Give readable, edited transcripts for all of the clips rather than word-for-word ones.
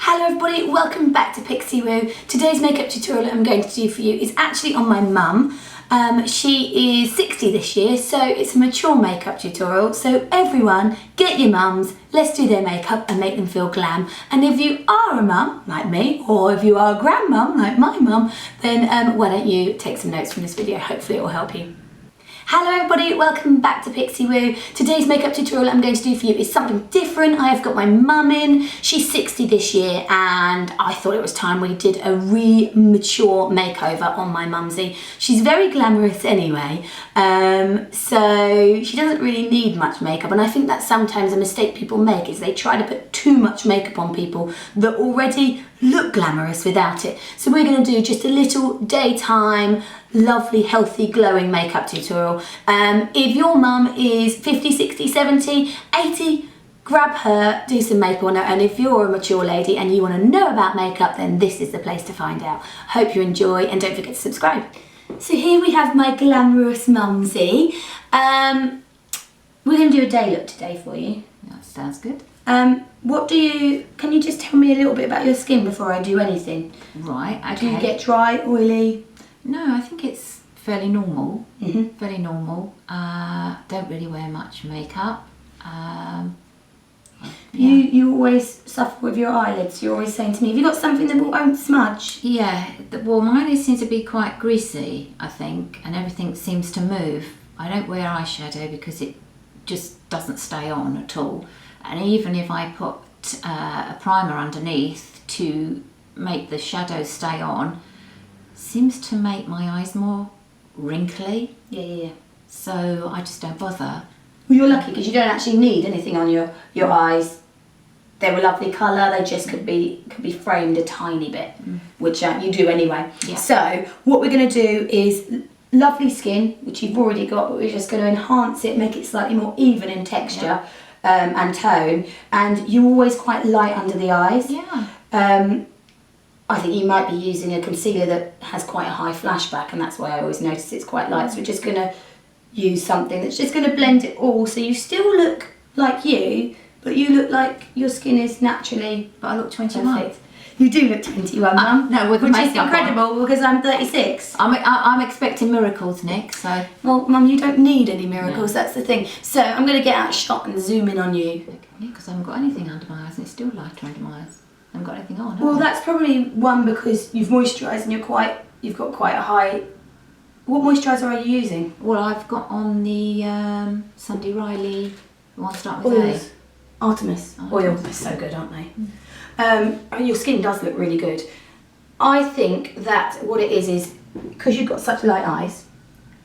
Hello everybody, welcome back to Pixie Woo. Today's makeup tutorial I'm going to do for you is actually on my mum. She is 60 this year, so it's a mature makeup tutorial. So everyone, get your mums, let's do their makeup and make them feel glam. And if you are a mum, like me, or if you are a grandmum, like my mum, then why don't you take some notes from this video, hopefully it will help you. Hello everybody, welcome back to Pixie Woo. Today's makeup tutorial I'm going to do for you is something different. I have got my mum in. She's 60 this year and I thought it was time we did a mature makeover on my mumsy. She's very glamorous anyway, so she doesn't really need much makeup, and I think that's sometimes a mistake people make is they try to put too much makeup on people that already look glamorous without it. So we're going to do just a little daytime lovely healthy glowing makeup tutorial. If your mum is 50, 60, 70, 80, grab her, do some makeup on her, and if you're a mature lady and you want to know about makeup, then this is the place to find out. Hope you enjoy and don't forget to subscribe. So here we have my glamorous mumsy. We're going to do a day look today for you. That sounds good. Can you just tell me a little bit about your skin before I do anything? Right, okay. Do you get dry, oily? No, I think it's fairly normal. Mm-hmm. Fairly normal. Don't really wear much makeup. Yeah. You always suffer with your eyelids. You're always saying to me, have you got something that won't smudge? Yeah, well mine seems to be quite greasy, I think, and everything seems to move. I don't wear eyeshadow because it just doesn't stay on at all. And even if I put a primer underneath to make the shadows stay on, seems to make my eyes more wrinkly. Yeah. So I just don't bother. Well, you're lucky because you don't actually need anything on your eyes. They're a lovely colour. They just could be framed a tiny bit, which you do anyway. Yeah. So what we're going to do is lovely skin, which you've already got, but we're just going to enhance it, make it slightly more even in texture and tone. And you're always quite light under the eyes. Yeah. I think you might be using a concealer that has quite a high flashback, and that's why I always notice it's quite light. So we're just going to use something that's just going to blend it all, so you still look like you, but you look like your skin is naturally. But I look 21. Perfect. You do look 21, Mum. No, with the which is makeup incredible because I'm 36. I'm expecting miracles, Nick. So. Well, Mum, you don't need any miracles. No. That's the thing. So I'm going to get out a shot and zoom in on you. Yeah, because I haven't got anything under my eyes, and it's still lighter under my eyes. I haven't got anything on. Well, that's probably one because you've moisturised and you've got quite a high. What moisturiser are you using? Well, I've got on the Sunday Riley, the one start with Oils. A. Artemis oil. They're so good, aren't they? Your skin does look really good. I think that what it is because you've got such light eyes,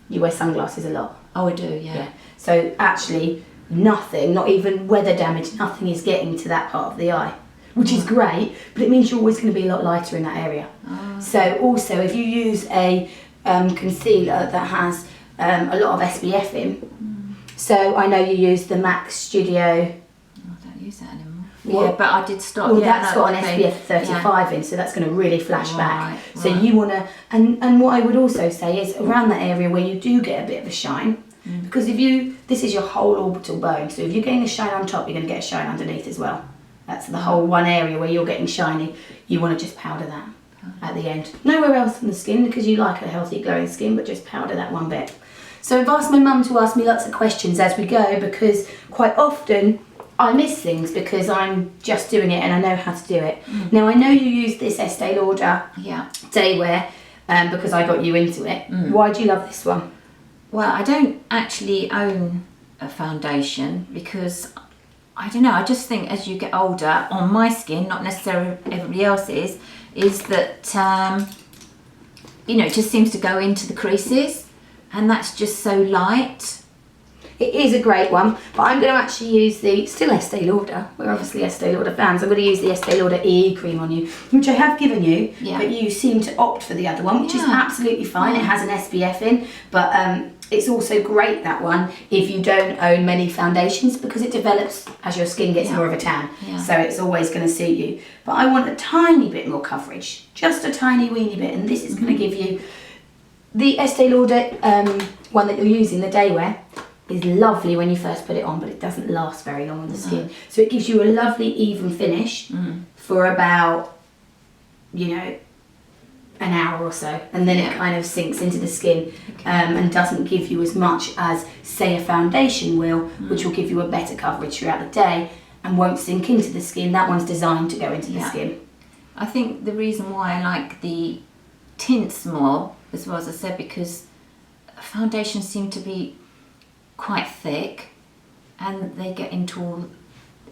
you wear sunglasses a lot. Oh, I do, yeah. So actually, nothing, not even weather damage, nothing is getting to that part of the eye, which is great, but it means you're always going to be a lot lighter in that area. Oh. So also, if you use a concealer that has a lot of SPF in, so I know you use the MAC Studio. I don't use that anymore. Well, yeah, but I did stop. Well, yeah, that's got an SPF 35 in, so that's going to really flash back. Right, so you want to, and what I would also say is around that area where you do get a bit of a shine, because this is your whole orbital bone, so if you're getting a shine on top, you're going to get a shine underneath as well. That's the whole one area where you're getting shiny. You want to just powder that at the end. Nowhere else on the skin because you like a healthy glowing skin, but just powder that one bit. So I've asked my mum to ask me lots of questions as we go because quite often I miss things because I'm just doing it and I know how to do it. Now I know you use this Estee Lauder Daywear because I got you into it. Why do you love this one? Well, I don't actually own a foundation because I don't know, I just think as you get older, on my skin, not necessarily everybody else's, is that, it just seems to go into the creases, and that's just so light. It is a great one, but I'm going to actually use the, still Estee Lauder, we're obviously Estee Lauder fans, I'm going to use the Estee Lauder EE cream on you, which I have given you, but you seem to opt for the other one, which is absolutely fine. It has an SPF in, but it's also great, that one, if you don't own many foundations because it develops as your skin gets more of a tan. So it's always going to suit you. But I want a tiny bit more coverage, just a tiny weeny bit, and this is going to give you the Estee Lauder one that you're using, the Daywear. is lovely when you first put it on, but it doesn't last very long on the skin. So it gives you a lovely even finish for about, you know, an hour or so, and then it kind of sinks into the skin and doesn't give you as much as, say, a foundation will, which will give you a better coverage throughout the day and won't sink into the skin. That one's designed to go into the skin. I think the reason why I like the tints more, as well, as I said, because foundations seem to be quite thick and they get into all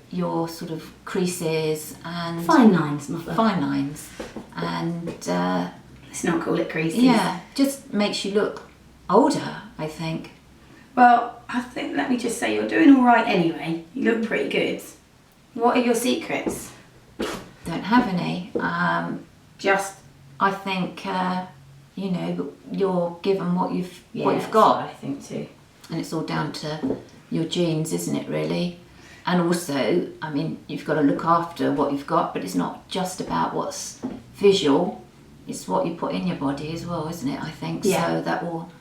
your sort of creases and fine lines, mother. Fine lines, and let's not call it creases. Yeah, just makes you look older, I think. Well, I think, let me just say, you're doing all right anyway. You look pretty good. What are your secrets? Don't have any. Just, I think, you know, you're given what you've got. What I think too. And it's all down to your genes, isn't it, really? And also, I mean, you've got to look after what you've got, but it's not just about what's visual, it's what you put in your body as well, isn't it, I think? So that will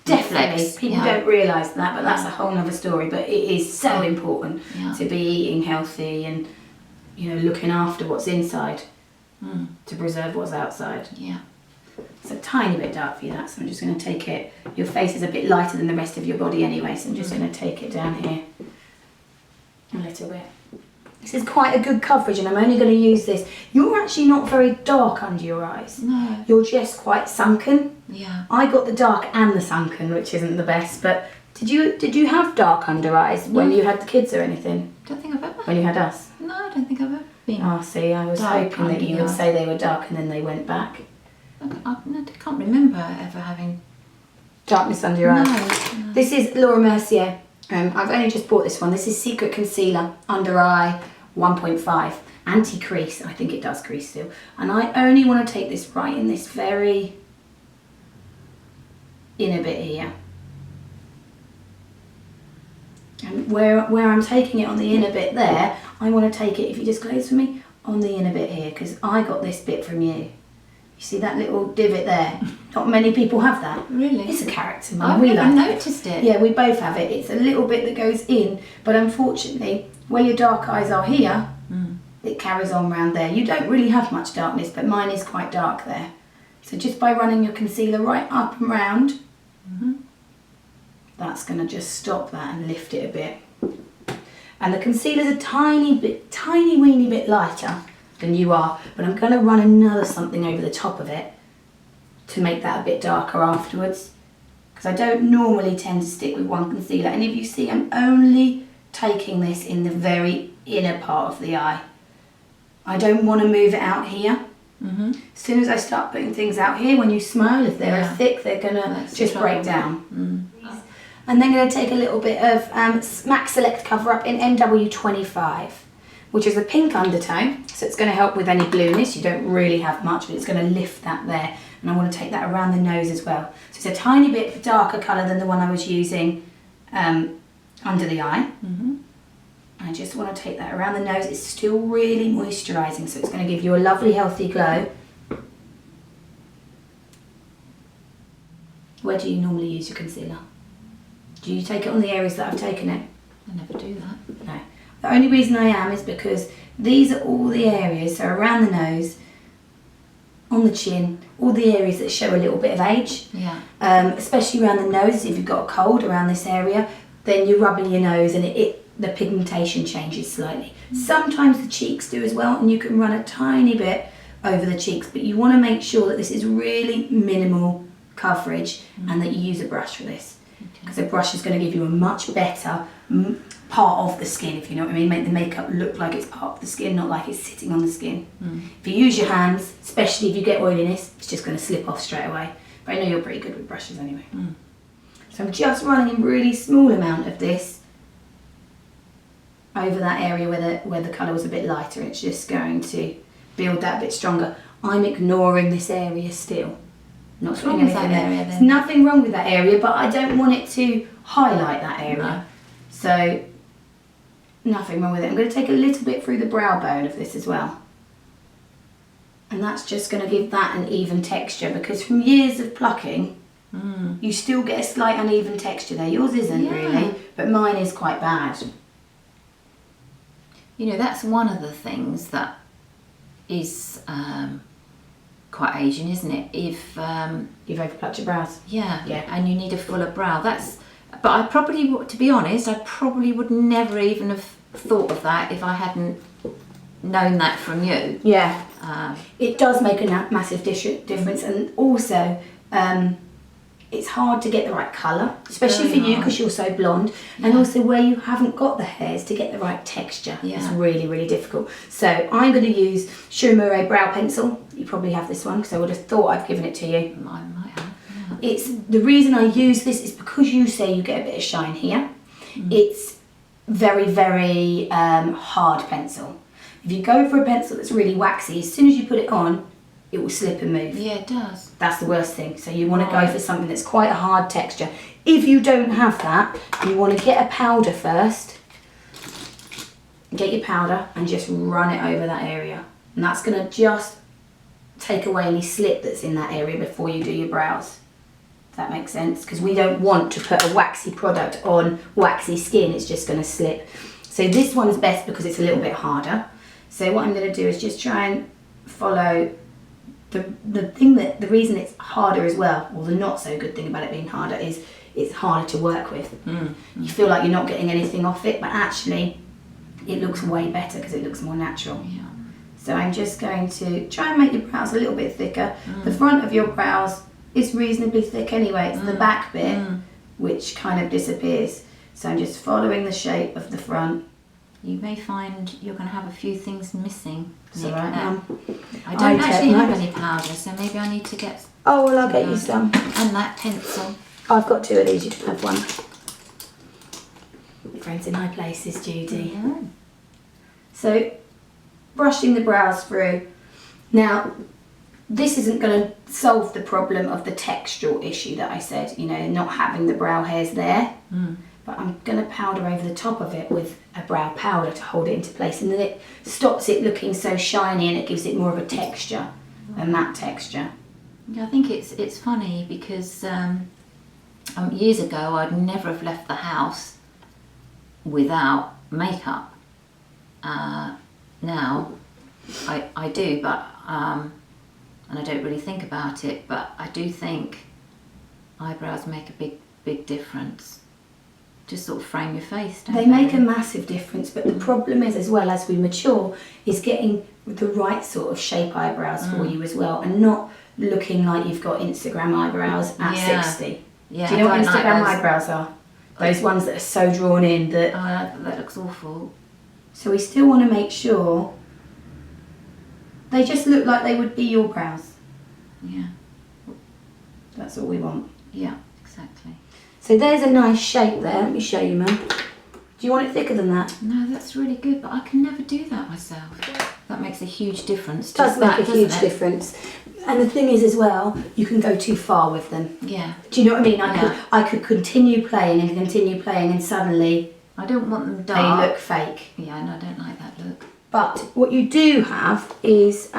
definitely reflect, people don't realise that, but that's a whole other story. But it is so important to be eating healthy and, you know, looking after what's inside to preserve what's outside. It's a tiny bit dark for you, that, so I'm just going to take it. Your face is a bit lighter than the rest of your body anyway, so I'm just going to take it down here a little bit. This is quite a good coverage, and I'm only going to use this. You're actually not very dark under your eyes. No. You're just quite sunken. Yeah. I got the dark and the sunken, which isn't the best, but did you have dark under eyes when you had the kids or anything? Don't think I've ever. When you had us? No, I don't think I've ever been. Oh, see, I was hoping that you would say they were dark and then they went back. I can't remember ever having darkness under your eyes. No. This is Laura Mercier. I've only just bought this one. This is Secret Concealer, under eye 1.5, anti-crease. I think it does crease still. And I only want to take this right in this very inner bit here. And where I'm taking it on the inner bit there, I want to take it, if you just close for me, on the inner bit here, because I got this bit from you. You see that little divot there? Not many people have that. Really? It's a character, I've never noticed it. Yeah, we both have it. It's a little bit that goes in, but unfortunately, where your dark eyes are here, it carries on round there. You don't really have much darkness, but mine is quite dark there. So just by running your concealer right up and round, that's going to just stop that and lift it a bit. And the concealer's a tiny weeny bit lighter than you are, but I'm going to run another something over the top of it to make that a bit darker afterwards, because I don't normally tend to stick with one concealer. And if you see, I'm only taking this in the very inner part of the eye. I don't want to move it out here. As soon as I start putting things out here, when you smile, if they're thick, they're going to just break down. And then going to take a little bit of MAC Select Cover Up in NW25. Which is a pink undertone, so it's going to help with any blueness. You don't really have much, but it's going to lift that there. And I want to take that around the nose as well. So it's a tiny bit darker colour than the one I was using under the eye. I just want to take that around the nose. It's still really moisturising, so it's going to give you a lovely, healthy glow. Where do you normally use your concealer? Do you take it on the areas that I've taken it? I never do that. No. The only reason I am is because these are all the areas, so around the nose, on the chin, all the areas that show a little bit of age. Especially around the nose. If you've got a cold around this area, then you're rubbing your nose and the pigmentation changes slightly. Sometimes the cheeks do as well, and you can run a tiny bit over the cheeks, but you want to make sure that this is really minimal coverage and that you use a brush for this, because a brush is going to give you a much better part of the skin, if you know what I mean. Make the makeup look like it's part of the skin, not like it's sitting on the skin. If you use your hands, especially if you get oiliness, it's just going to slip off straight away. But I know you're pretty good with brushes anyway. So I'm just running a really small amount of this over that area where the colour was a bit lighter. It's just going to build that a bit stronger. I'm ignoring this area still. Not putting anything there. There's nothing wrong with that area, but I don't want it to highlight that area. So nothing wrong with it. I'm going to take a little bit through the brow bone of this as well. And that's just going to give that an even texture, because from years of plucking, You still get a slight uneven texture there. Yours isn't really, but mine is quite bad. You know, that's one of the things that is quite Asian, isn't it? If You've overplucked your brows. yeah, Yeah. and you need a fuller brow. But I probably, to be honest, I probably would never even have thought of that if I hadn't known that from you. Yeah. It does make a massive difference, and also it's hard to get the right colour, especially for you because you're so blonde, and also where you haven't got the hairs to get the right texture. It's really, really difficult. So I'm going to use Shu Uemura brow pencil. You probably have this one because I would have thought I've given it to you. I might have. Yeah. It's the reason I use this is because you say you get a bit of shine here. It's very, very hard pencil. If you go for a pencil that's really waxy, as soon as you put it on, it will slip and move. Yeah, it does. That's the worst thing. So you want to go for something that's quite a hard texture. If you don't have that, you want to get a powder first. Get your powder and just run it over that area. And that's going to just take away any slip that's in that area before you do your brows. If that makes sense? Because we don't want to put a waxy product on waxy skin. It's just going to slip. So this one's best because it's a little bit harder. So what I'm going to do is just try and follow the reason it's harder as well, or the not so good thing about it being harder, is it's harder to work with. You feel like you're not getting anything off it, but actually it looks way better because it looks more natural. Yeah. So I'm just going to try and make your brows a little bit thicker. The front of your brows is reasonably thick anyway. It's the back bit which kind of disappears. So I'm just following the shape of the front. You may find you're going to have a few things missing. It's all right, Mum. I don't actually have any powder, so maybe I need to get... Oh, well, I'll get you some. And that pencil. I've got two of these, you can have one. Friends in high places, Judy. Yeah. So, brushing the brows through. Now, this isn't going to solve the problem of the textural issue that I said, you know, not having the brow hairs there. But I'm going to powder over the top of it with a brow powder to hold it into place, and then it stops it looking so shiny and it gives it more of a texture, a matte texture. Yeah, I think it's funny because years ago I'd never have left the house without makeup. Now I do, but and I don't really think about it, but I do think eyebrows make a big difference. Just sort of frame your face, don't they? They make a massive difference, but the problem is, as well as we mature, is getting the right sort of shape eyebrows for you as well, and not looking like you've got Instagram eyebrows at 60. Yeah, do you know what Instagram like eyebrows are? Those ones that are so drawn in that... that looks awful. So we still want to make sure they just look like they would be your brows. Yeah. That's all we want. Yeah, exactly. So there's a nice shape there. Let me show you, Mum. Do you want it thicker than that? No, that's really good, but I can never do that myself. That makes a huge difference. It does make a huge difference. And the thing is as well, you can go too far with them. Yeah. Do you know what I mean? I could continue playing and suddenly I don't want them dark. they look fake. Yeah, no, I don't like that look. But what you do have is,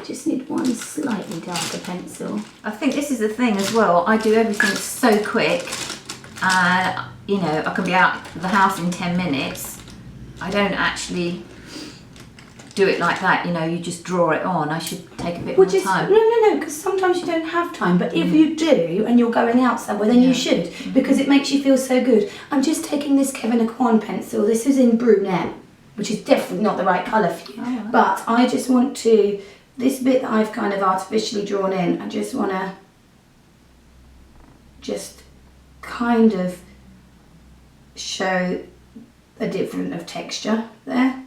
just need one slightly darker pencil. I think this is the thing as well. I do everything so quick. You know, I can be out of the house in 10 minutes. I don't actually do it like that. You know, you just draw it on. I should take a bit more time. No, because sometimes you don't have time. But if you do, and you're going out somewhere, then you should, because it makes you feel so good. I'm just taking this Kevyn Aucion pencil. This is in brunette, which is definitely not the right colour for you. Oh, right. But I just want to, this bit that I've kind of artificially drawn in, I just want to just kind of show a different of texture there.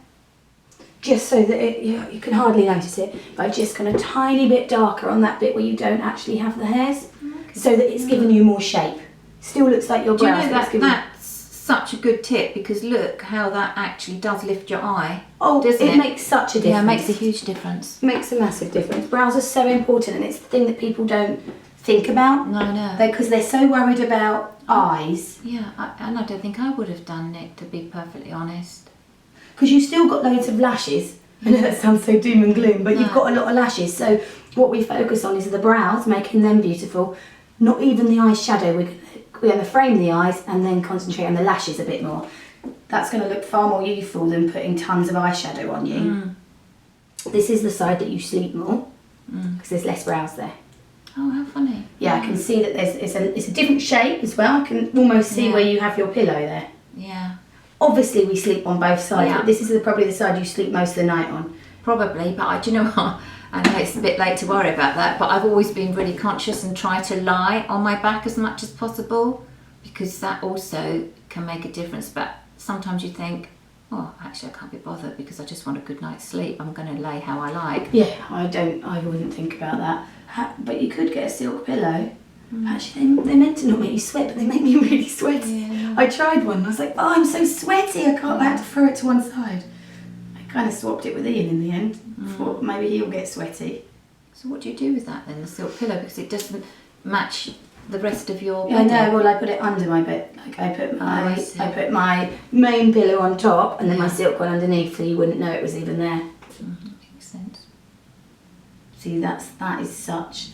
Just so that you can hardly notice it, but just kind of tiny bit darker on that bit where you don't actually have the hairs, so that it's giving you more shape. Still looks like your brows. Do you know that's such a good tip, because look how that actually does lift your eye. Oh, it makes such a difference. Yeah, it makes a huge difference. It makes a massive difference. Brows are so important, and it's the thing that people don't think about. No. Because they're so worried about eyes. Yeah, and I don't think I would have done it, to be perfectly honest. Because you've still got loads of lashes. I know that sounds so doom and gloom, but you've got a lot of lashes. So what we focus on is the brows, making them beautiful. not even the eyeshadow. We're going to frame the eyes and then concentrate on the lashes a bit more. That's going to look far more youthful than putting tons of eyeshadow on you. This is the side that you sleep more because there's less brows there. Oh, how funny. Yeah, I can see that it's a different shape as well. I can almost see where you have your pillow there. Yeah. Obviously we sleep on both sides, Yeah. but this is probably the side you sleep most of the night on. Probably, but do you know what? I know it's a bit late to worry about that, but I've always been really conscious and try to lie on my back as much as possible, because that also can make a difference. But sometimes you think, oh, actually I can't be bothered because I just want a good night's sleep. I'm going to lay how I like. Yeah, I wouldn't think about that. But you could get a silk pillow. Actually, they're meant to not make you sweat, but they make me really sweaty. Yeah. I tried one and I was like, oh, I'm so sweaty, I had to throw it to one side. I kind of swapped it with Ian in the end. Thought maybe he'll get sweaty. So what do you do with that then, the silk pillow? Because it doesn't match the rest of your Yeah, bed. no, well, I put it under my bed. Like I put my see. main pillow on top and then my silk one underneath, so you wouldn't know it was even there. Makes sense. See, that is such,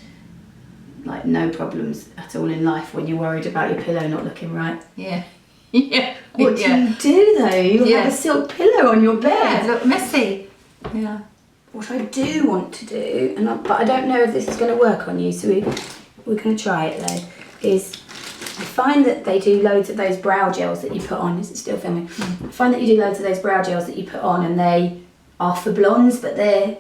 like, no problems at all in life when you're worried about your pillow not looking right. Yeah. Yeah. What do you do though? You have a silk pillow on your bed. Yeah, look messy. Yeah. What I do want to do, but I don't know if this is going to work on you, so we're going to try it though, is I find that they do loads of those brow gels that you put on. Is it still filming? I find that you do loads of those brow gels that you put on and they are for blondes, but they're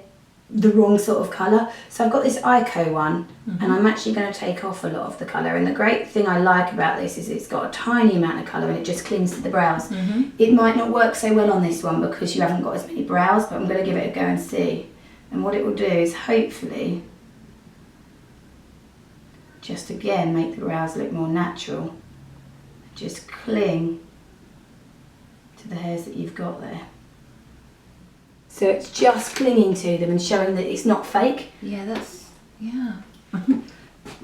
the wrong sort of colour. So I've got this Eyeko one and I'm actually going to take off a lot of the colour, and the great thing I like about this is it's got a tiny amount of colour and it just clings to the brows. It might not work so well on this one because you haven't got as many brows, but I'm going to give it a go and see. And what it will do is hopefully just again make the brows look more natural. Just cling to the hairs that you've got there. So it's just clinging to them and showing that it's not fake. Yeah,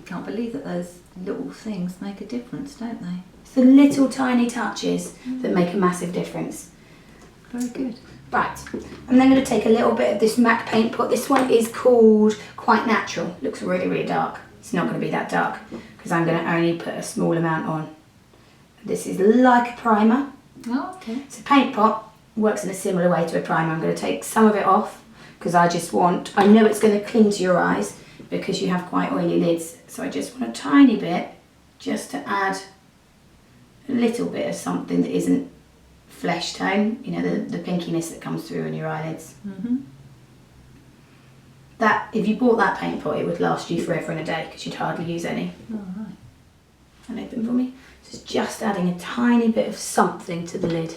can't believe that those little things make a difference, don't they? It's the little tiny touches that make a massive difference. Very good. Right, I'm then going to take a little bit of this MAC paint pot. This one is called Quite Natural. Looks really, really dark. It's not going to be that dark because I'm going to only put a small amount on. This is like a primer. Oh, okay. It's a paint pot. Works in a similar way to a primer. I'm going to take some of it off because I know it's going to cling to your eyes because you have quite oily lids. So I just want a tiny bit just to add a little bit of something that isn't flesh tone, you know, the pinkiness that comes through in your eyelids. That, if you bought that paint pot, it would last you forever and a day because you'd hardly use any. All right. And open for me. So it's just adding a tiny bit of something to the lid.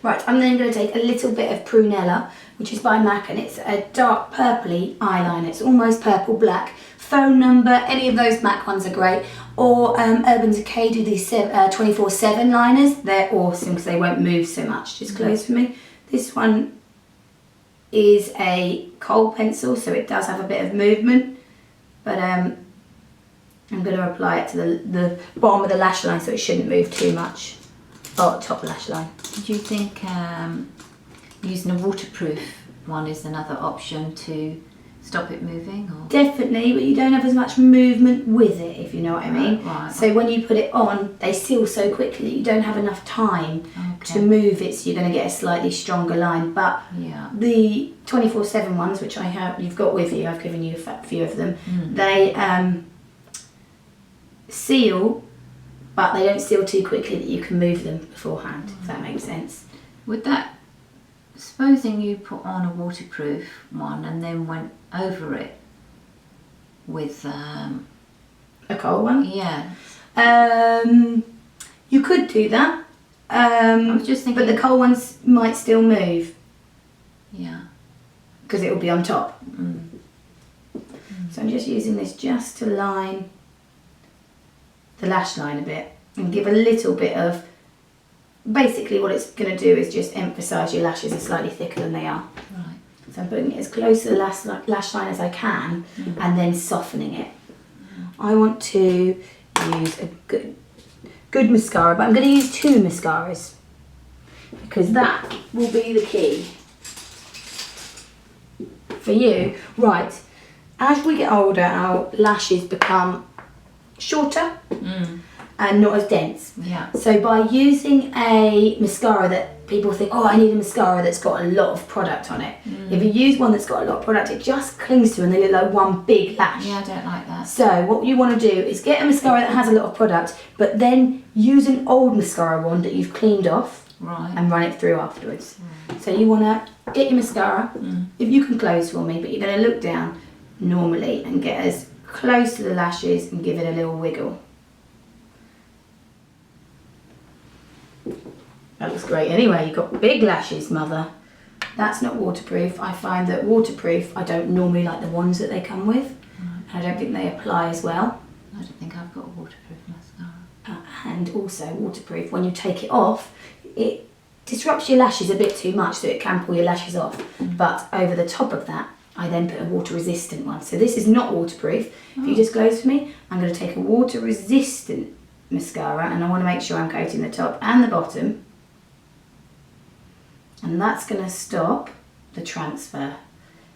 Right, I'm then going to take a little bit of Prunella, which is by MAC, and it's a dark purpley eyeliner. It's almost purple black. Phone number, any of those MAC ones are great. Or Urban Decay do these 24/7 liners. They're awesome because they won't move so much. Just close for me. This one is a kohl pencil, so it does have a bit of movement. But I'm going to apply it to the bottom of the lash line so it shouldn't move too much. Oh, top lash line. Do you think using a waterproof one is another option to stop it moving? Or? Definitely, but you don't have as much movement with it, if you know what I mean. Right. So when you put it on, they seal so quickly that you don't have enough time to move it, so you're going to get a slightly stronger line. But the 24/7 ones, which you've got with you, I've given you a few of them, they seal, but they don't seal too quickly that you can move them beforehand, if that makes sense. Would that, supposing you put on a waterproof one and then went over it with a kohl one? Yeah. You could do that. I was just thinking, but the kohl ones might still move. Yeah. Because it will be on top. So I'm just using this just to line the lash line a bit and give a little bit of, basically what it's going to do is just emphasise your lashes are slightly thicker than they are. Right. So I'm putting it as close to the lash line as I can and then softening it. I want to use a good mascara, but I'm going to use 2 mascaras because that will be the key for you. Right, as we get older, our lashes become shorter and not as dense. Yeah. So by using a mascara that people think, oh, I need a mascara that's got a lot of product on it. If you use one that's got a lot of product, it just clings to and they look like one big lash. Yeah, I don't like that. So what you want to do is get a mascara that has a lot of product, but then use an old mascara one that you've cleaned off. Right. And run it through afterwards. So you want to get your mascara, if you can close for me, but you're going to look down normally and get as close to the lashes and give it a little wiggle. That looks great anyway, you've got big lashes, mother. That's not waterproof. I find that waterproof, I don't normally like the ones that they come with. I don't think they apply as well. I don't think I've got a waterproof mascara. And also waterproof, when you take it off, it disrupts your lashes a bit too much, so it can pull your lashes off. But over the top of that, I then put a water resistant one. So this is not waterproof. If you just close for me, I'm going to take a water resistant mascara, and I want to make sure I'm coating the top and the bottom. And that's going to stop the transfer.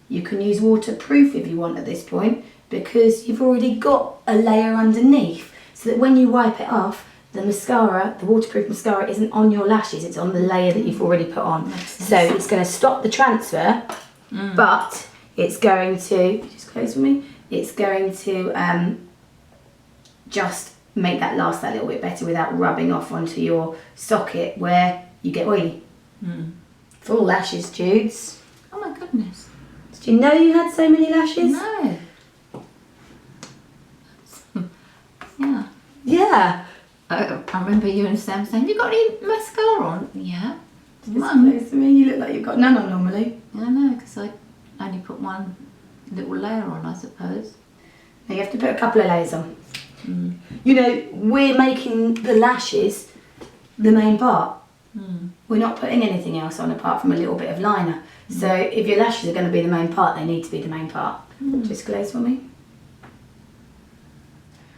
You can use waterproof if you want at this point, because you've already got a layer underneath, so that when you wipe it off, the mascara, the waterproof mascara, isn't on your lashes, it's on the layer that you've already put on. So it's going to stop the transfer, but it's going to, just close for me, it's going to just make that last that little bit better without rubbing off onto your socket where you get oily. Full lashes, Judes. Oh my goodness. Did you know you had so many lashes? No. Yeah. Yeah. I remember you and Sam saying, have you got any mascara on? Yeah. Just close to me, you look like you've got none on normally. I know, because I only put one little layer on, I suppose. Now you have to put a couple of layers on. You know, we're making the lashes the main part. We're not putting anything else on apart from a little bit of liner. So if your lashes are going to be the main part, they need to be the main part. Just close for me.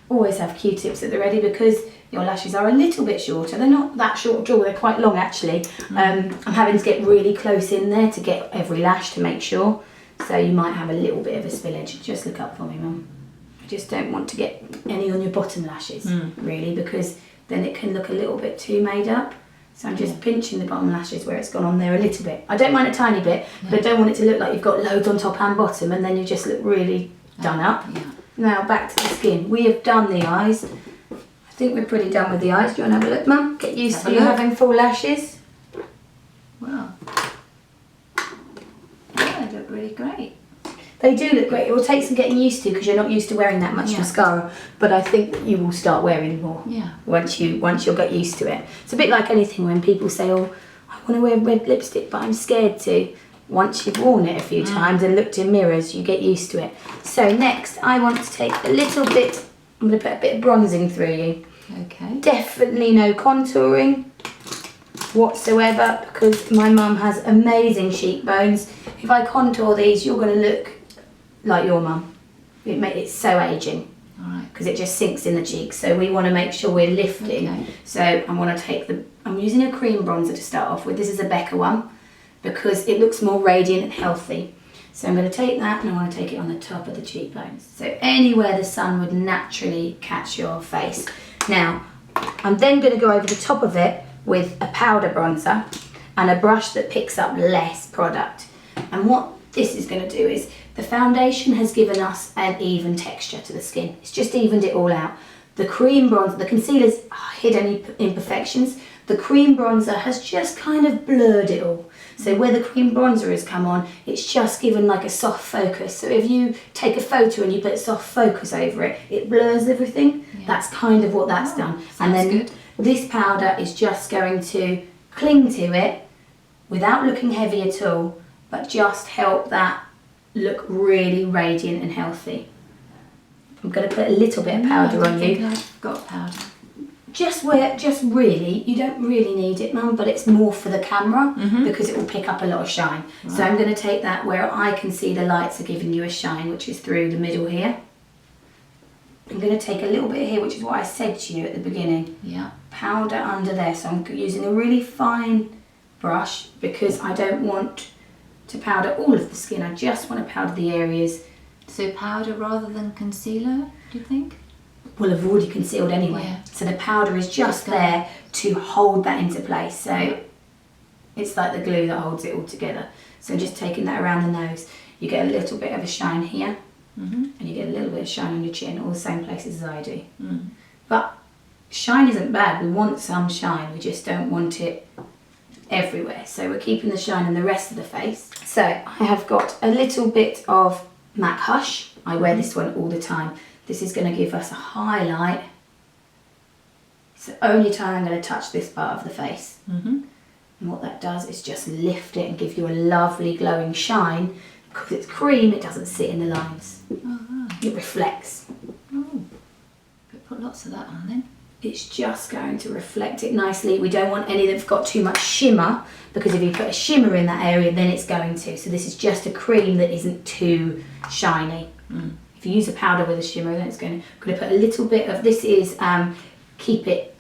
Always have Q-tips at the ready, because your lashes are a little bit shorter. They're not that short at all, they're quite long actually. I'm having to get really close in there to get every lash to make sure. So you might have a little bit of a spillage. Just look up for me, Mum. I just don't want to get any on your bottom lashes, really, because then it can look a little bit too made up. So I'm just pinching the bottom lashes where it's gone on there a little bit. I don't mind a tiny bit, but I don't want it to look like you've got loads on top and bottom, and then you just look really done up. Now back to the skin. We have done the eyes. I think we're pretty done with the eyes. Do you want to have a look, Mum? Get used to having full lashes. Wow. Yeah, they look really great. They do look great. It will take some getting used to, because you're not used to wearing that much mascara. But I think that you will start wearing more. Once you'll get used to it. It's a bit like anything when people say, "Oh, I want to wear red lipstick, but I'm scared to." Once you've worn it a few times and looked in mirrors, you get used to it. So next, I want to take a little bit. I'm going to put a bit of bronzing through you. Okay. Definitely no contouring whatsoever, because my mum has amazing cheekbones. If I contour these, you're going to look like your mum. It's so aging, because it just sinks in the cheeks. So we want to make sure we're lifting. So I want to take I'm using a cream bronzer to start off with. This is a Becca one, because it looks more radiant and healthy. So I'm going to take that, and I want to take it on the top of the cheekbones. So anywhere the sun would naturally catch your face. Now, I'm then going to go over the top of it with a powder bronzer and a brush that picks up less product. And what this is going to do is, the foundation has given us an even texture to the skin. It's just evened it all out. The cream bronzer, the concealer's hid any imperfections. The cream bronzer has just kind of blurred it all. So where the cream bronzer has come on, it's just given like a soft focus. So if you take a photo and you put soft focus over it, it blurs everything. That's kind of what that's done. And then this powder is just going to cling to it without looking heavy at all, but just help that look really radiant and healthy. I'm going to put a little bit of powder on you. I've got powder. Just really, you don't really need it, Mum, but it's more for the camera, because it will pick up a lot of shine. So I'm going to take that where I can see the lights are giving you a shine, which is through the middle here. I'm going to take a little bit here, which is what I said to you at the beginning. Powder under there. So I'm using a really fine brush, because I don't want to powder all of the skin. I just want to powder the areas. So powder rather than concealer, do you think? will have already concealed anyway. Yeah. So the powder is just there to hold that into place. So it's like the glue that holds it all together. So just taking that around the nose, you get a little bit of a shine here, and you get a little bit of shine on your chin, all the same places as I do. But shine isn't bad. We want some shine. We just don't want it everywhere. So we're keeping the shine in the rest of the face. So I have got a little bit of MAC Hush. I wear this one all the time. This is going to give us a highlight. It's the only time I'm going to touch this part of the face. And what that does is just lift it and give you a lovely glowing shine. Because it's cream, it doesn't sit in the lines. It reflects. Put lots of that on then. It's just going to reflect it nicely. We don't want any that's got too much shimmer, because if you put a shimmer in that area, then it's going to. So this is just a cream that isn't too shiny. If you use a powder with a shimmer, then it's going to put a little bit of, this is Keep It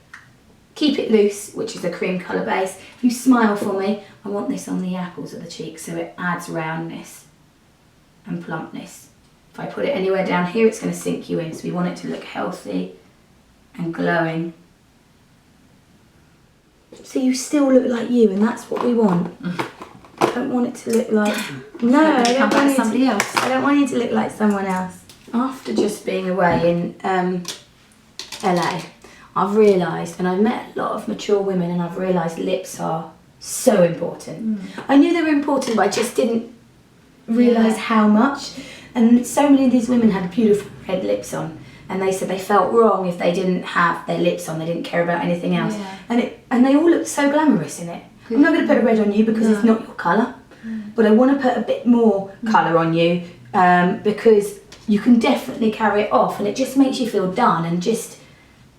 Loose, which is a cream colour base. If you smile for me, I want this on the apples of the cheeks, so it adds roundness and plumpness. If I put it anywhere down here, it's going to sink you in, so we want it to look healthy and glowing. So you still look like you, and that's what we want. I don't want it to look like... No, I don't want somebody else. I don't want you to look like someone else. After just being away in LA, I've realised, and I've met a lot of mature women, and I've realised lips are so important. I knew they were important, but I just didn't realise how much. And so many of these women had beautiful red lips on, and they said they felt wrong if they didn't have their lips on, they didn't care about anything else. And they all looked so glamorous in it. I'm not going to put a red on you because it's not your colour, but I want to put a bit more colour on you, because you can definitely carry it off, and it just makes you feel done. And just,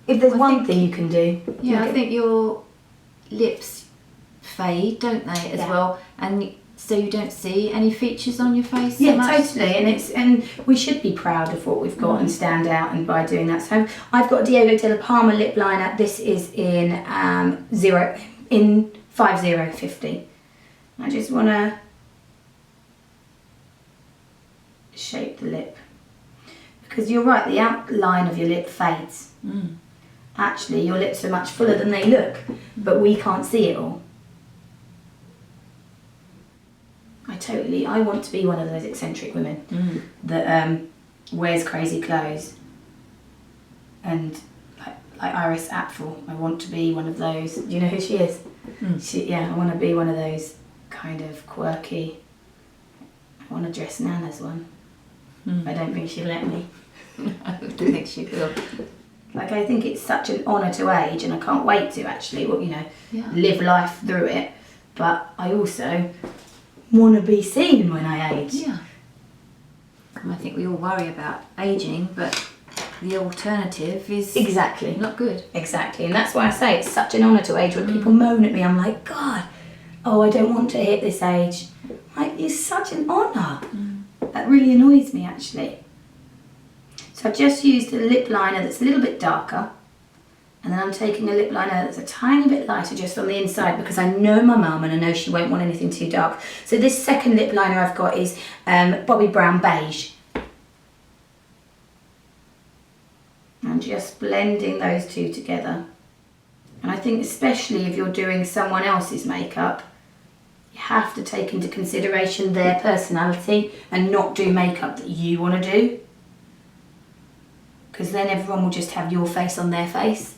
if there's one thing you can do. I think your lips fade, don't they, as well? And so you don't see any features on your face so much? Totally. And we should be proud of what we've got and stand out, and by doing that. So I've got Diego de la Palma lip liner. This is in 5050. I just want to shape the lip, because you're right, the outline of your lip fades. Actually, your lips are much fuller than they look, but we can't see it all. I want to be one of those eccentric women that wears crazy clothes, and like Iris Apfel, I want to be one of those. Do you know who she is? I want to be one of those kind of quirky. I want to dress Nan as one. I don't think she'll let me. I don't think she will. I think it's such an honour to age, and I can't wait to actually, live life through it. But I also want to be seen when I age. I think we all worry about ageing, but the alternative is exactly not good. Exactly, and that's why I say it's such an honour to age. When people moan at me, I'm like, God, I don't want to hit this age. It's such an honour. That really annoys me, actually. So I've just used a lip liner that's a little bit darker, and then I'm taking a lip liner that's a tiny bit lighter just on the inside, because I know my mum and I know she won't want anything too dark. So this second lip liner I've got is Bobbi Brown Beige. I'm just blending those two together. And I think especially if you're doing someone else's makeup, you have to take into consideration their personality and not do makeup that you want to do. Because then everyone will just have your face on their face,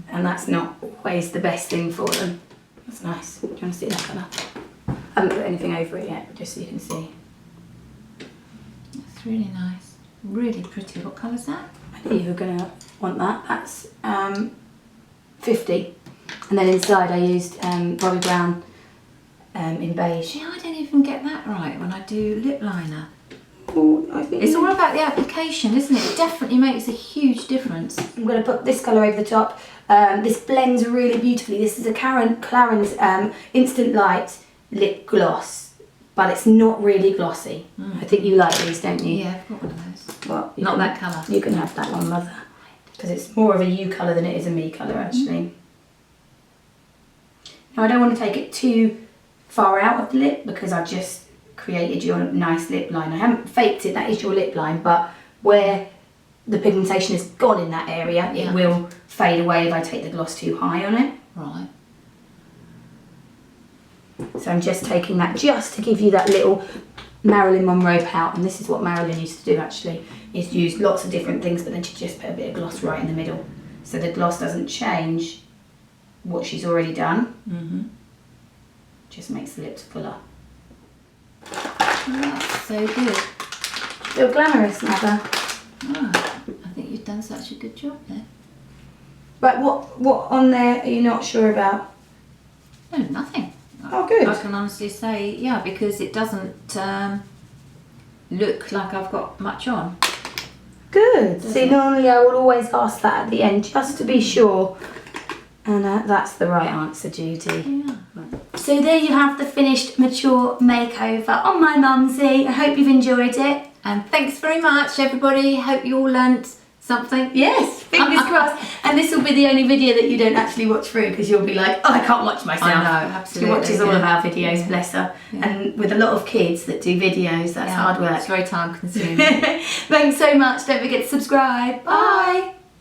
and that's not always the best thing for them. That's nice. Do you want to see that colour? I haven't put anything over it yet, just so you can see. That's really nice. Really pretty. What colour's that? I knew you were going to want that. That's 50. And then inside I used Bobbi Brown in Beige. Yeah, I don't even get that right when I do lip liner. I think it's all about the application, isn't it? It definitely makes a huge difference. I'm going to put this colour over the top. This blends really beautifully. This is a Clarins Instant Light Lip Gloss, but it's not really glossy. I think you like these, don't you? Yeah, I've got one of those. Well, not that colour. You can have that one, Mother, because it's more of a you colour than it is a me colour, actually. Now, I don't want to take it too far out of the lip, because I've just created your nice lip line. I haven't faked it, that is your lip line, but where the pigmentation is gone in that area. Yeah. It will fade away if I take the gloss too high on it. Right. So I'm just taking that just to give you that little Marilyn Monroe pout, and this is what Marilyn used to do actually, is use lots of different things, but then she'd just put a bit of gloss right in the middle. So the gloss doesn't change what she's already done. Mm-hmm. Just makes the lips fuller. Oh, that's so good. Feel glamorous, Mother. Oh, I think you've done such a good job there. Right, what on there are you not sure about? No, nothing. Oh, good. I can honestly say, yeah, because it doesn't look like I've got much on. Good. See, normally I will always ask that at the end, just to be sure. And that's the right answer, Judy. Yeah. So there you have the finished mature makeover on my mumsy. I hope you've enjoyed it. And thanks very much, everybody. Hope you all learnt something. Yes, fingers crossed. And this will be the only video that you don't actually watch through, because you'll be like, oh, I can't watch myself. I know, absolutely. She watches all of our videos, bless her. Yeah. And with a lot of kids that do videos, that's hard work. It's very time consuming. Thanks so much. Don't forget to subscribe. Bye.